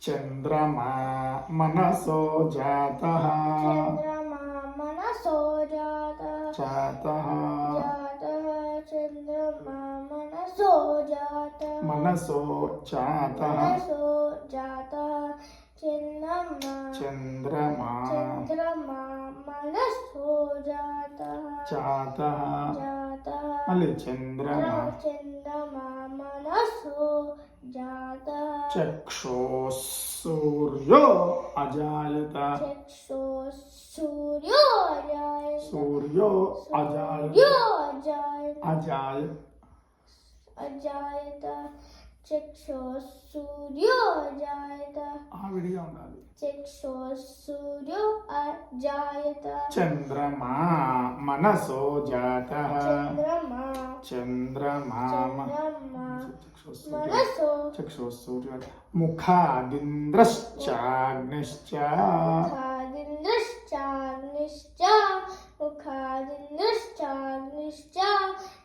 चंद्रमा मनसो जातः चंद्रमा मनसो जातः जातः चंद्रमा मनसो जातः मनसो जातः मनसो जातः चंद्रमा चंद्रमा मनसो जातः जातः मళ్ళీ चंद्रमा मनसो जातः चक्षुः सूर्यो अजायत सूर्यो अजायत चक्षुः सूर्यो अजायत ఆవిడిగా ఉండాలి चक्षुः सूर्यो अजायत चंद्रमा मनसो जातः चंद्रमा चंद्रमा मनसो चक्षुः सूर्यो मुखादिन्द्रश्चाग्निश्च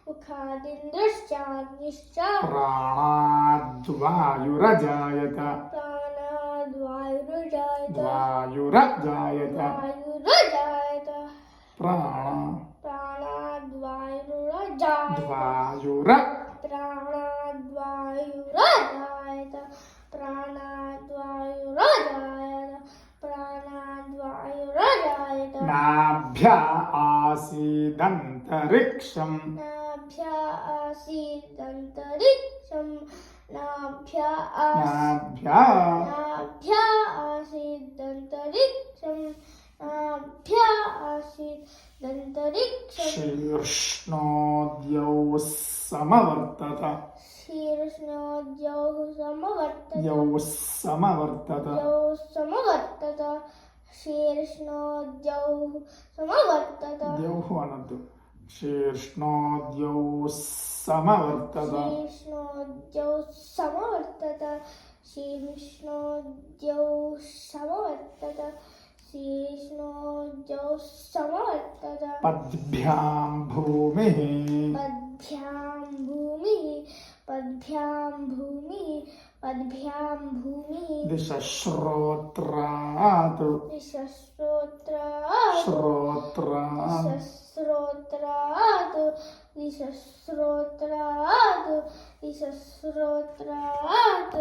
मुखादिन्द्रश्चाग्निश्च प्राणाद्वायुरजायत वायुरजायत प्राणाद्वायुरजायत नाभ्य आसीदन्तरिक्षं शीर्ष्णोद्यौ समवर्तत द्यौः अनन्तु शीर्ष्णोद्यौ समवर्तत पद्भ्यां भूमिः दिशश्रोत्रात् श्रोत्रात्